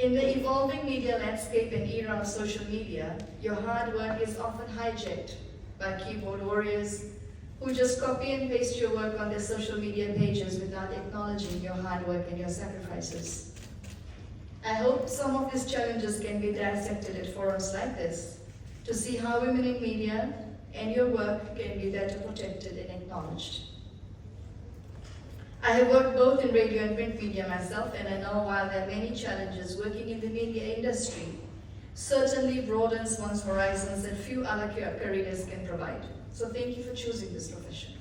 In the evolving media landscape and era of social media, your hard work is often hijacked by keyboard warriors who just copy and paste your work on their social media pages without acknowledging your hard work and your sacrifices. I hope some of these challenges can be dissected at forums like this to see how women in media and your work can be better protected and acknowledged. I have worked both in radio and print media myself, and I know while there are many challenges, working in the media industry certainly broadens one's horizons that few other careers can provide. So thank you for choosing this profession.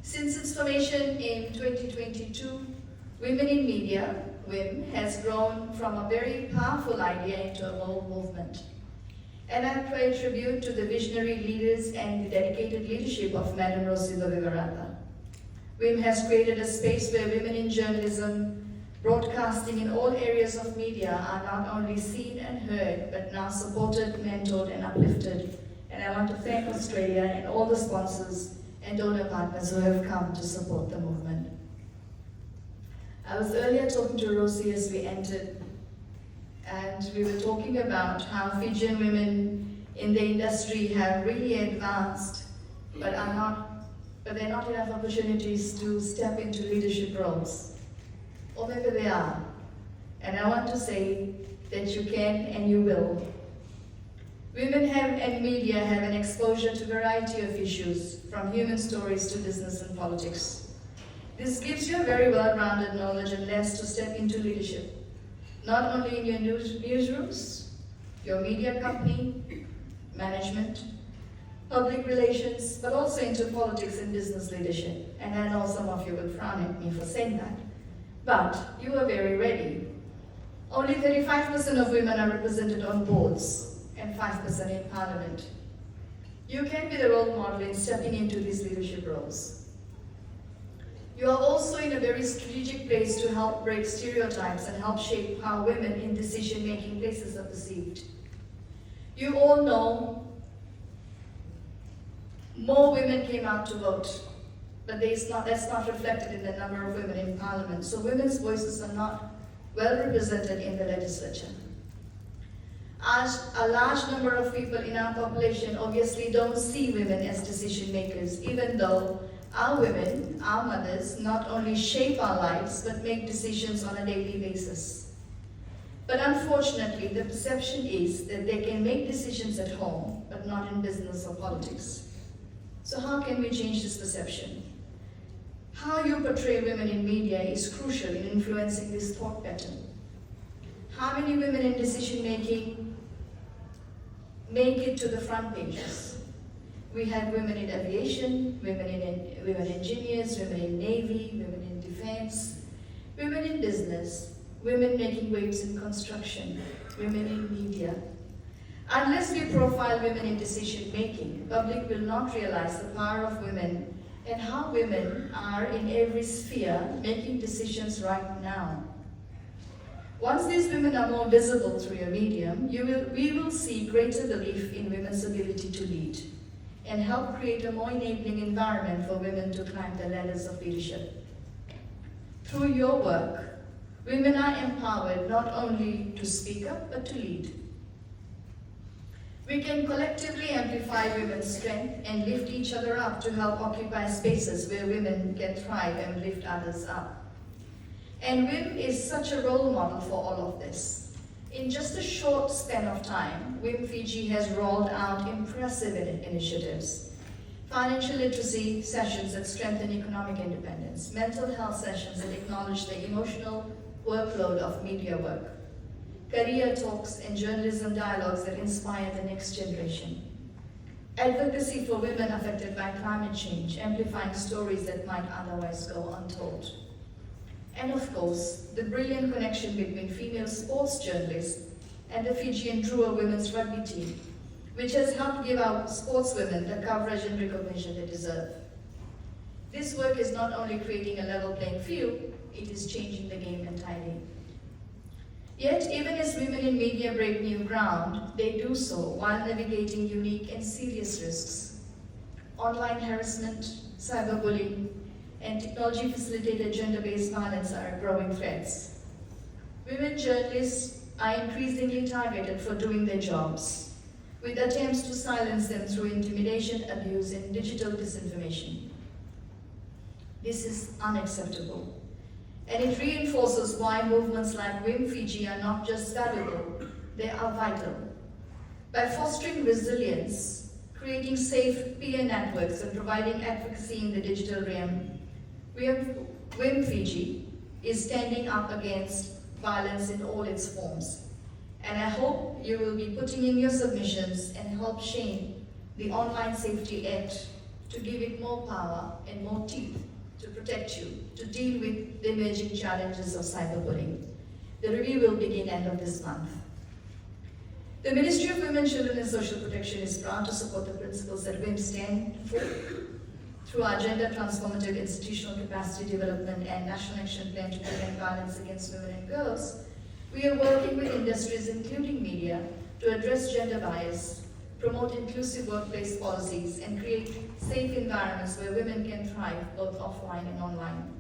Since its formation in 2022, Women in Media, WIM, has grown from a very powerful idea into a bold movement. And I pay tribute to the visionary leaders and the dedicated leadership of Madam Rosie Viveratha. WIM has created a space where women in journalism, broadcasting in all areas of media are not only seen and heard, but now supported, mentored, and uplifted. And I want to thank Australia and all the sponsors and donor partners who have come to support the movement. I was earlier talking to Rosie as we entered, and we were talking about how Fijian women in the industry have really advanced, but there are not enough opportunities to step into leadership roles. Or maybe they are. And I want to say that you can and you will. Women and media have an exposure to a variety of issues, from human stories to business and politics. This gives you a very well-rounded knowledge and lens to step into leadership, not only in your newsrooms, your media company, management, public relations, but also into politics and business leadership. And I know some of you will frown at me for saying that, but you are very ready. Only 35% of women are represented on boards and 5% in parliament. You can be the role model in stepping into these leadership roles. You are also in a very strategic place to help break stereotypes and help shape how women in decision-making places are perceived. You all know more women came out to vote, but that's not reflected in the number of women in parliament. So women's voices are not well represented in the legislature. As a large number of people in our population obviously don't see women as decision makers, even though our women, our mothers, not only shape our lives, but make decisions on a daily basis. But unfortunately, the perception is that they can make decisions at home, but not in business or politics. So how can we change this perception? How you portray women in media is crucial in influencing this thought pattern. How many women in decision making make it to the front pages? We have women in aviation, women engineers, women in Navy, women in defense, women in business, women making waves in construction, women in media. Unless we profile women in decision making, the public will not realize the power of women and how women are in every sphere making decisions right now. Once these women are more visible through your medium, we will see greater belief in women's ability to lead and help create a more enabling environment for women to climb the ladders of leadership. Through your work, women are empowered not only to speak up, but to lead. We can collectively amplify women's strength and lift each other up to help occupy spaces where women can thrive and lift others up. And WIM is such a role model for all of this. In just a short span of time, WIM Fiji has rolled out impressive initiatives. Financial literacy sessions that strengthen economic independence, mental health sessions that acknowledge the emotional workload of media work, career talks and journalism dialogues that inspire the next generation, advocacy for women affected by climate change, amplifying stories that might otherwise go untold. And of course, the brilliant connection between female sports journalists and the Fijian Drua women's rugby team, which has helped give our sportswomen the coverage and recognition they deserve. This work is not only creating a level playing field, it is changing the game entirely. Yet, even as women in media break new ground, they do so while navigating unique and serious risks. Online harassment, cyberbullying, and technology-facilitated gender-based violence are growing threats. Women journalists are increasingly targeted for doing their jobs, with attempts to silence them through intimidation, abuse, and digital disinformation. This is unacceptable, and it reinforces why movements like Wim Fiji are not just valuable, they are vital. By fostering resilience, creating safe peer networks, and providing advocacy in the digital realm, Wim Fiji is standing up against violence in all its forms. And I hope you will be putting in your submissions and help shape the Online Safety Act to give it more power and more teeth to protect you, to deal with the emerging challenges of cyberbullying. The review will begin end of this month. The Ministry of Women, Children and Social Protection is proud to support the principles that WIM stand for through our gender transformative institutional capacity development and National Action Plan to prevent violence against women and girls. We are working with industries, including media, to address gender bias, promote inclusive workplace policies, and create safe environments where women can thrive both offline and online.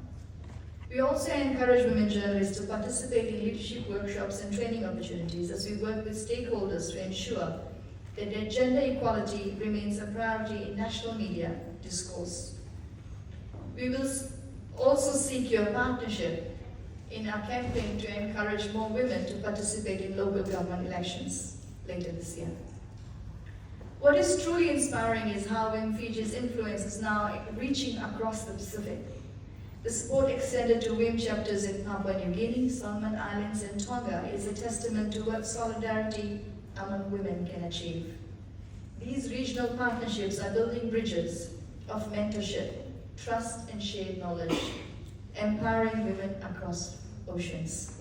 We also encourage women journalists to participate in leadership workshops and training opportunities as we work with stakeholders to ensure that gender equality remains a priority in national media discourse. We will also seek your partnership in our campaign to encourage more women to participate in local government elections later this year. What is truly inspiring is how Wim Fiji's influence is now reaching across the Pacific. The support extended to WIM chapters in Papua New Guinea, Solomon Islands, and Tonga is a testament to what solidarity among women can achieve. These regional partnerships are building bridges of mentorship, trust, and shared knowledge, empowering women across oceans.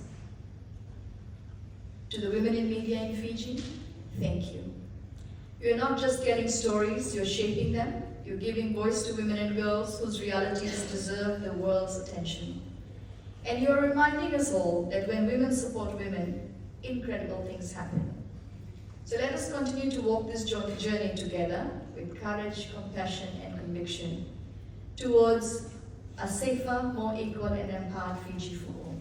To the women in media in Fiji, thank you. You're not just getting stories, you're shaping them. You're giving voice to women and girls whose realities deserve the world's attention. And you're reminding us all that when women support women, incredible things happen. So let us continue to walk this journey together with courage, compassion, and conviction towards a safer, more equal, and empowered Fiji for all.